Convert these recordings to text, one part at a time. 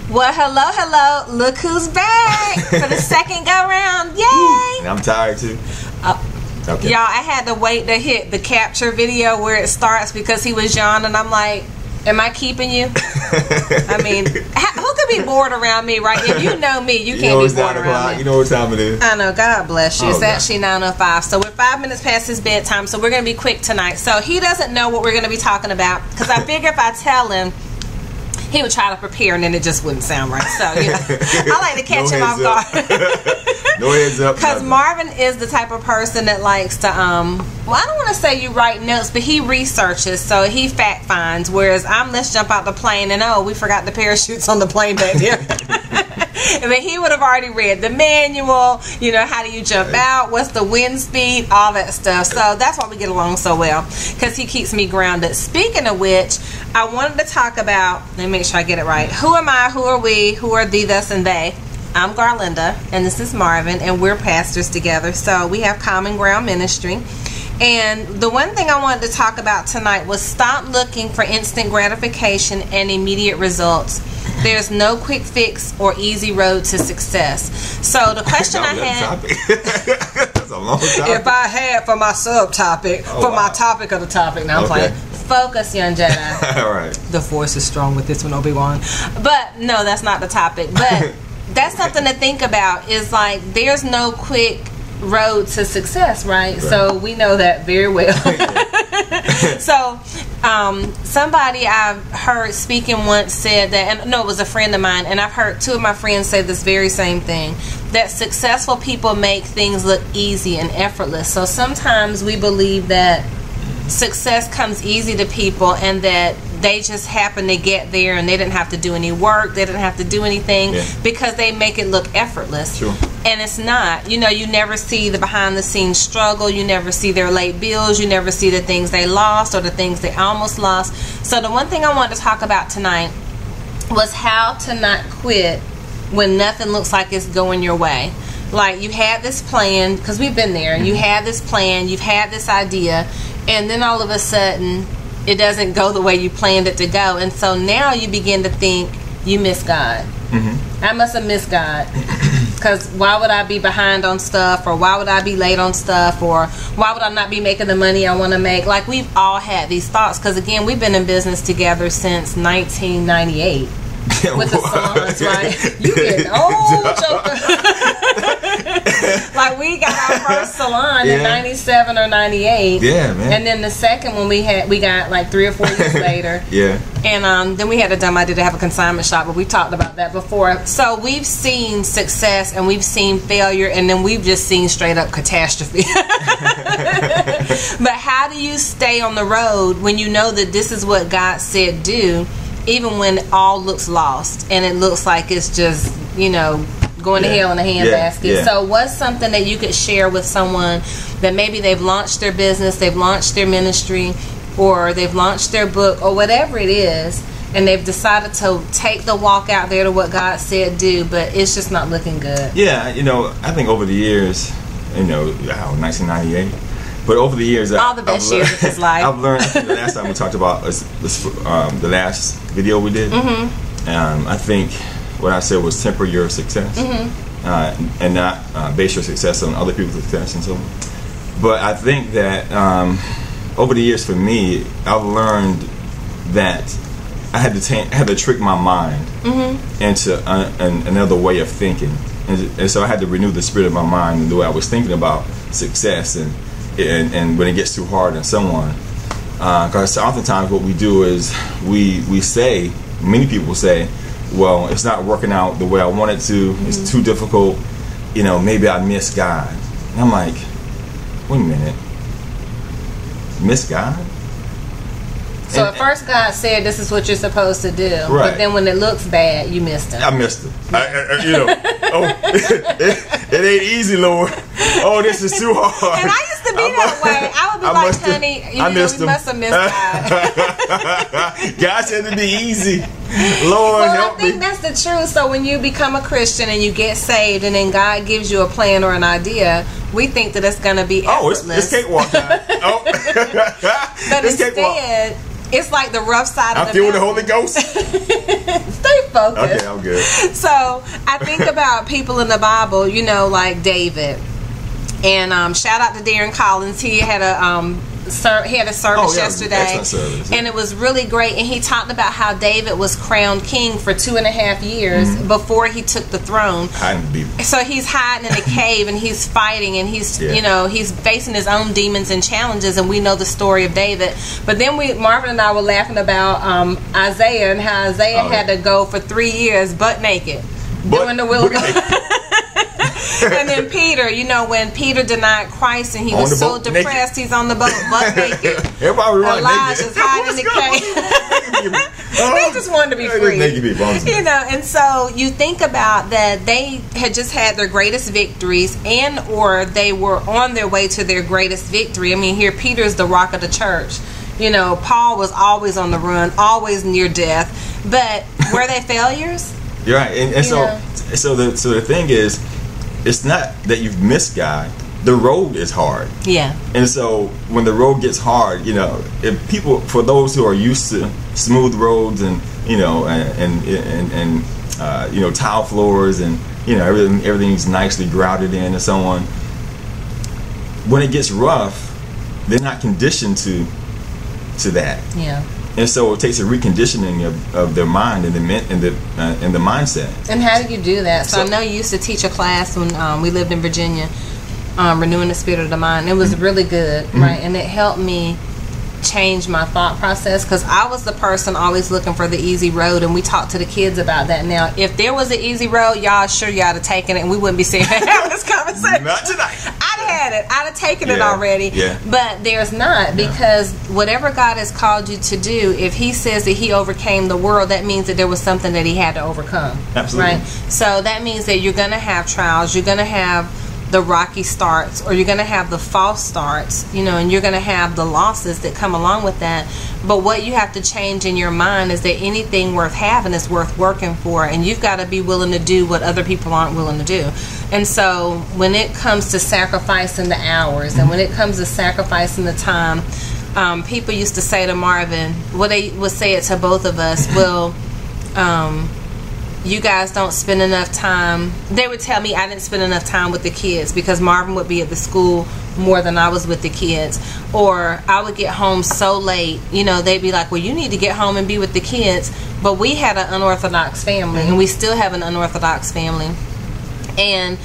Well, hello. Look who's back for the second go round. Yay! And I'm tired too. Okay. Y'all, I had to wait to hit the capture video where it starts because he was yawning. I'm like, am I keeping you? I mean, who could be bored around me, right? If you know me, you can't be bored around me. You know what time it is. I know. God bless you. It's God. actually 9:05. So we're 5 minutes past his bedtime. So we're going to be quick tonight. So he doesn't know what we're going to be talking about because I figure if I tell him, he would try to prepare and then it just wouldn't sound right. So, you know, I like to catch him off guard. No heads up. Because Marvin is the type of person that likes to, well, I don't want to say you write notes, but he researches, so he fact finds. Whereas let's jump out the plane and, we forgot the parachutes on the plane back there. I mean, he would have already read the manual, you know, how do you jump out, what's the wind speed, all that stuff. So that's why we get along so well, because he keeps me grounded. Speaking of which, I wanted to talk about, let me make sure I get it right. Who am I, who are we, who are thee, thus, and they? I'm Garlinda, and this is Marvin, and we're pastors together. So we have Common Ground Ministry. And the one thing I wanted to talk about tonight was stop looking for instant gratification and immediate results. There's no quick fix or easy road to success. So the question I had... That's a long topic. If I had for my subtopic, my topic of the topic. Now I'm playing. Focus, young Jedi. All right. The force is strong with this one, Obi-Wan. But no, that's not the topic. But that's something to think about. Is like there's no quick road to success, right? So we know that very well. So somebody I've heard speaking once said that, and no, it was a friend of mine, and I've heard two of my friends say this very same thing, that successful people make things look easy and effortless. So sometimes we believe that success comes easy to people and that they just happen to get there and they didn't have to do any work, they didn't have to do anything because they make it look effortless. Sure. And it's not. You know, you never see the behind the scenes struggle, you never see their late bills, you never see the things they lost or the things they almost lost. So the one thing I wanted to talk about tonight was how to not quit when nothing looks like it's going your way. Like you had this plan, because we've been there, you had this plan, you've had this idea, and then all of a sudden it doesn't go the way you planned it to go, and so now you begin to think you miss God. I must have missed God, because why would I be behind on stuff, or why would I be late on stuff, or why would I not be making the money I want to make? Like we've all had these thoughts, because again, we've been in business together since 1998 with the salons, right? You getting old, Joker. Like we got our first salon in 97 or 98. Yeah, man. And then the second one we got like 3 or 4 years later. Yeah. And then we had a dumb idea to have a consignment shop, but we talked about that before. So we've seen success and we've seen failure, and then we've just seen straight up catastrophe. But how do you stay on the road when you know that this is what God said do, even when all looks lost and it looks like it's just, you know, going to hell in a handbasket? So what's something that you could share with someone that maybe they've launched their business, they've launched their ministry, or they've launched their book, or whatever it is, and they've decided to take the walk out there to what God said do, but it's just not looking good? Yeah, you know, I think over the years, you know, 1998, but over the years, all the best years of his life. I've learned. The last time we talked about the last video we did, I think what I said was temper your success, and not base your success on other people's success and so on. But I think that over the years, for me, I've learned that I had to trick my mind into another way of thinking, and so I had to renew the spirit of my mind and the way I was thinking about success and when it gets too hard on someone. Because oftentimes what we do is we say, many people say, well, it's not working out the way I want it to, it's too difficult, you know, maybe I miss God. And I'm like, wait a minute, miss God? So at first God said this is what you're supposed to do, but then when it looks bad, you missed him. I missed him. You know, it ain't easy, Lord. Oh, this is too hard. And I used to be that way. I would be like, honey, you must have missed God. God said it'd be easy. Lord, help me. I think that's the truth. So when you become a Christian and you get saved, and then God gives you a plan or an idea, we think that it's going to be effortless. It's cakewalk time. But instead, It's like the rough side of I the feel the mountain. Holy Ghost. Stay focused. Okay, I'm good. So I think about people in the Bible, you know, like David. And shout out to Darren Collins. He had a service yesterday, excellent service. and it was really great. And he talked about how David was crowned king for 2.5 years before he took the throne. So he's hiding in a cave and he's fighting and he's you know, he's facing his own demons and challenges. And we know the story of David. But then Marvin and I were laughing about Isaiah and how Isaiah had to go for 3 years butt naked doing the will of God. And then Peter, you know, when Peter denied Christ and he was so depressed, naked. He's on the boat butt naked. Everybody running Elijah's hiding in the cave. They just wanted to be free. You know, and so you think about that they had just had their greatest victories and or they were on their way to their greatest victory. I mean, here Peter's the rock of the church. You know, Paul was always on the run, always near death. But were they failures? You're right. And so the thing is, it's not that you've missed God. The road is hard. Yeah. And so when the road gets hard, you know, if people, for those who are used to smooth roads and you know and you know, tile floors and you know everything's nicely grouted in and so on, when it gets rough, they're not conditioned to that. Yeah. And so it takes a reconditioning of their mind and the mindset. And how do you do that? So I know you used to teach a class when we lived in Virginia, renewing the spirit of the mind. It was really good, right? And it helped me change my thought process because I was the person always looking for the easy road, and we talked to the kids about that. Now, if there was an easy road, y'all sure y'all would have taken it, and we wouldn't be sitting here having this conversation. Not tonight. I'd had it. I'd have taken it already. Yeah. But there's not, because whatever God has called you to do, if He says that He overcame the world, that means that there was something that He had to overcome. Absolutely. Right. So that means that you're going to have trials. You're going to have the rocky starts, or you're going to have the false starts, you know, and you're going to have the losses that come along with that. But what you have to change in your mind is that anything worth having is worth working for, and you've got to be willing to do what other people aren't willing to do. And so when it comes to sacrificing the hours and when it comes to sacrificing the time, people used to say to Marvin, well, they would say it to both of us, well, you guys don't spend enough time. They would tell me I didn't spend enough time with the kids because Marvin would be at the school more than I was with the kids. Or I would get home so late, you know, they'd be like, well, you need to get home and be with the kids. But we had an unorthodox family, and we still have an unorthodox family. And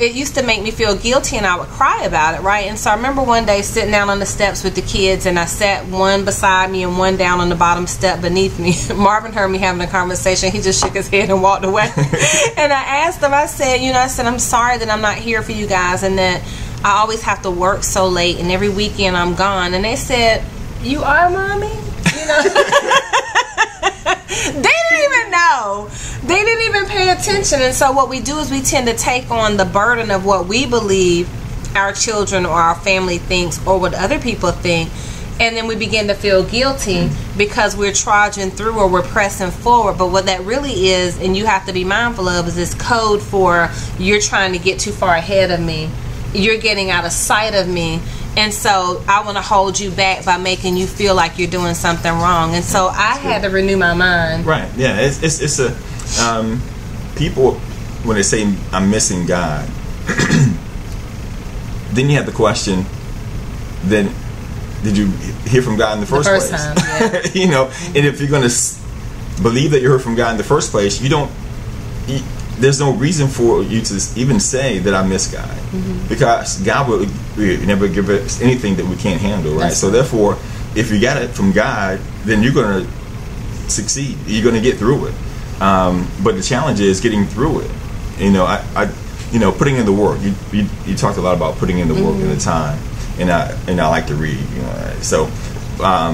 it used to make me feel guilty, and I would cry about it, right? And so I remember one day sitting down on the steps with the kids, and I sat one beside me and one down on the bottom step beneath me. Marvin heard me having a conversation. He just shook his head and walked away. And I asked him, I said, I'm sorry that I'm not here for you guys, and that I always have to work so late, and every weekend I'm gone. And they said, you are, Mommy? You know? They didn't even know. They didn't even pay attention. And so what we do is we tend to take on the burden of what we believe our children or our family thinks or what other people think, and then we begin to feel guilty because we're trudging through or we're pressing forward. But what that really is, and you have to be mindful of, is this code for you're trying to get too far ahead of me. You're getting out of sight of me. And so I want to hold you back by making you feel like you're doing something wrong. And so I had to renew my mind. Right. Yeah. It's a people, when they say I'm missing God, then you have the question, then did you hear from God in the first place? Time, yeah. You know, and if you're going to believe that you heard from God in the first place, there's no reason for you to even say that I miss God, because God will never give us anything that we can't handle, right? So therefore, if you got it from God, then you're going to succeed. You're going to get through it. But the challenge is getting through it. You know, putting in the work. You talked a lot about putting in the work and the time, and I like to read. You know, so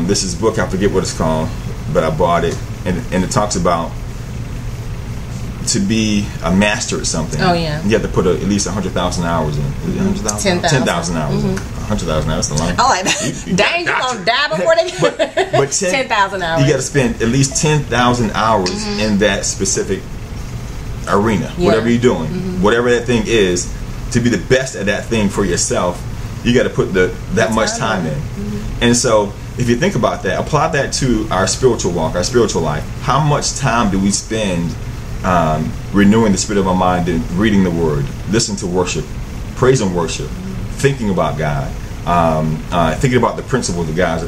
this is a book, I forget what it's called, but I bought it, and it talks about, to be a master at something, you have to put at least 100,000 hours in. 100,000? 10,000 hours. 100,000 hours. That's a lot. I like that. Dang, you gonna die before they but 10,000 hours. You got to spend at least 10,000 hours in that specific arena, whatever you're doing, whatever that thing is. To be the best at that thing for yourself, you got to put that much time in. And so if you think about that, apply that to our spiritual walk, our spiritual life. How much time do we spend renewing the spirit of our mind and reading the Word, listening to worship, praise and worship, thinking about God, thinking about the principles that God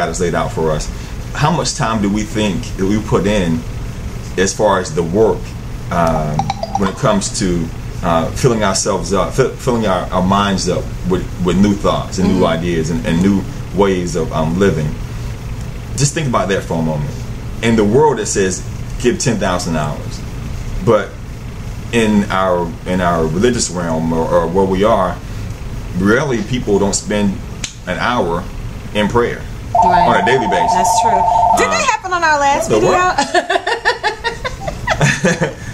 has laid out for us? How much time do we think that we put in as far as the work when it comes to filling ourselves up, filling our minds up with new thoughts and new ideas and new ways of living? Just think about that for a moment. In the world, it says give 10,000 hours, but in our religious realm or where we are, rarely people don't spend an hour in prayer on a daily basis. That's true. Did that happen on our last video?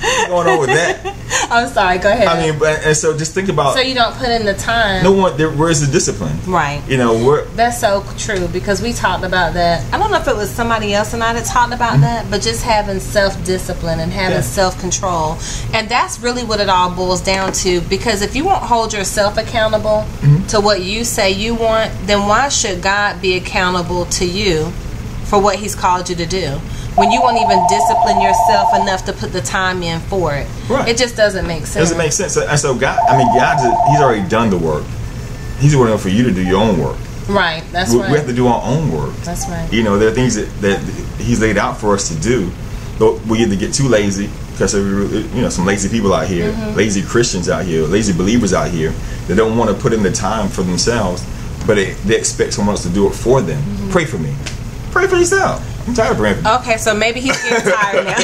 What's going on with that? I'm sorry, go ahead. I mean, and so just think about. So you don't put in the time. No one. Where's the discipline? Right. You know, that's so true, because we talked about that. I don't know if it was somebody else and I that talked about that, but just having self-discipline and having self-control, and that's really what it all boils down to. Because if you won't hold yourself accountable to what you say you want, then why should God be accountable to you for what He's called you to do, when you won't even discipline yourself enough to put the time in for it? Right. It just doesn't make sense. Doesn't make sense. And so God, He's already done the work. He's waiting for you to do your own work. Right. That's right. We have to do our own work. That's right. You know, there are things that He's laid out for us to do. But we either get too lazy, because some lazy people out here, lazy Christians out here, lazy believers out here, that don't want to put in the time for themselves, but they expect someone else to do it for them. Pray for me. Pray for yourself. I'm tired of praying for me. Okay, so maybe he's getting tired now.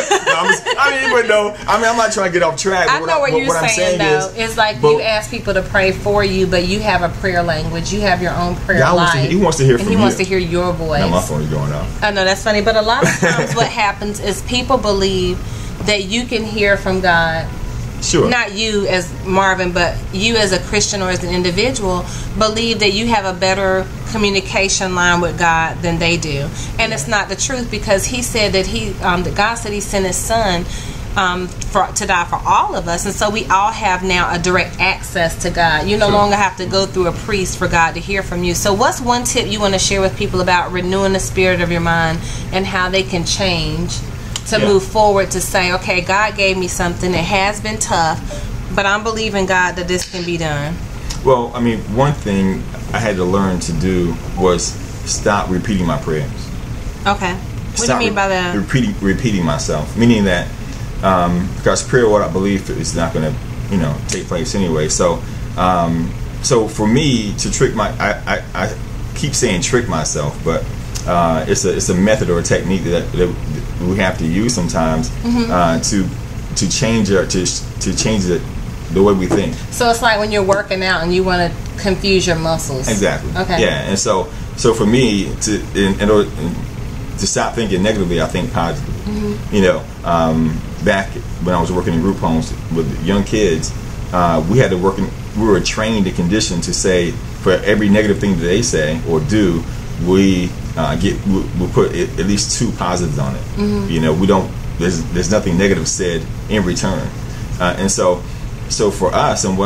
I'm not trying to get off track. I know what you're saying, though. It's like you ask people to pray for you, but you have a prayer language. You have your own prayer life. He wants to hear from you. And he wants to hear your voice. Now my phone is going off. I know, that's funny. But a lot of times what happens is people believe that you can hear from God. Sure. Not you as Marvin, but you as a Christian or as an individual believe that you have a better communication line with God than they do, and it's not the truth, because He said that that God said He sent His Son to die for all of us, and so we all have now a direct access to God. You no longer have to go through a priest for God to hear from you. So what's one tip you want to share with people about renewing the spirit of your mind and how they can change to move forward, to say, okay, God gave me something, it has been tough, but I'm believing God that this can be done? Well, I mean, one thing I had to learn to do was stop repeating my prayers. Okay. What do you mean by that? Repeating myself, meaning that because prayer, what I believe, is not going to, take place anyway. So, so for me to trick I keep saying trick myself, but it's a method or a technique that we have to use sometimes to change the way we think. So it's like when you're working out and you want to confuse your muscles. Exactly. Okay. Yeah, and so for me in order to stop thinking negatively, I think positively. Back when I was working in group homes with young kids, we were trained and conditioned to say, for every negative thing that they say or do, we'll put at least 2 positives on it. We don't. There's nothing negative said in return, and so for us, and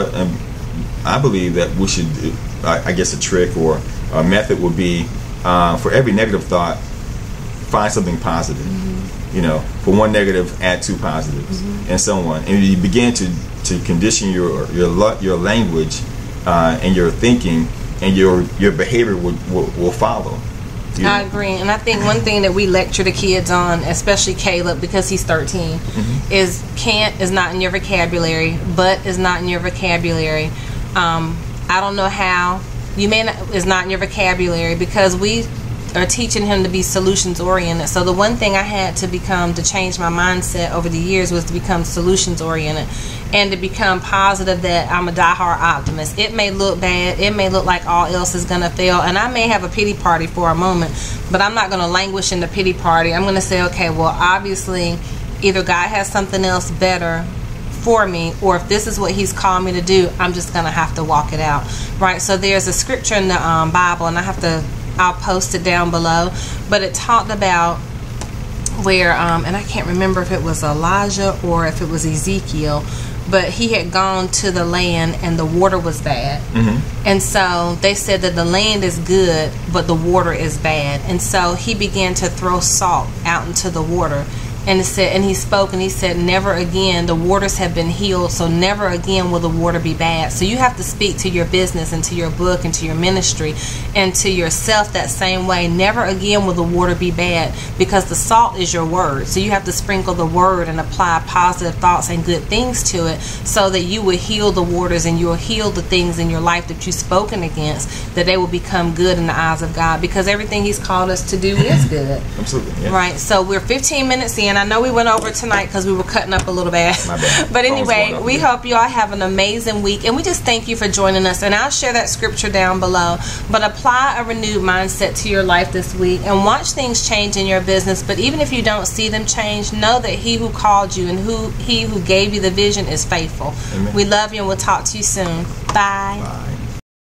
I believe that we should do, I guess a trick or a method would be for every negative thought, find something positive. For one negative, add 2 positives, and so on. And you begin to condition your language and your thinking, and your behavior will follow. I agree, and I think one thing that we lecture the kids on, especially Caleb, because he's 13, is can't is not in your vocabulary, but is not in your vocabulary. I don't know how. You may not is not in your vocabulary, because we are teaching him to be solutions oriented. So the one thing I had to change my mindset over the years was to become solutions oriented and to become positive, that I'm a diehard optimist. It may look bad, it may look like all else is going to fail, and I may have a pity party for a moment, but I'm not going to languish in the pity party. I'm going to say, okay, well, obviously either God has something else better for me, or if this is what He's called me to do, I'm just going to have to walk it out, right? So there's a scripture in the Bible, and I'll post it down below, but it talked about where, and I can't remember if it was Elijah or if it was Ezekiel, but he had gone to the land and the water was bad. And so they said that the land is good, but the water is bad. And so he began to throw salt out into the water. And it said, and he spoke and he said, never again, the waters have been healed, so never again will the water be bad. So you have to speak to your business and to your book and to your ministry and to yourself that same way. Never again will the water be bad, because the salt is your word. So you have to sprinkle the word and apply positive thoughts and good things to it, so that you will heal the waters and you will heal the things in your life that you've spoken against, that they will become good in the eyes of God, because everything he's called us to do is good. Absolutely. Yeah. Right. So we're 15 minutes in. I know we went over tonight because we were cutting up a little bit. My bad. But anyway, we hope you all have an amazing week, and we just thank you for joining us. And I'll share that scripture down below. But apply a renewed mindset to your life this week and watch things change in your business. But even if you don't see them change, know that he who called you and he who gave you the vision is faithful. Amen. We love you, and we'll talk to you soon. Bye. Bye.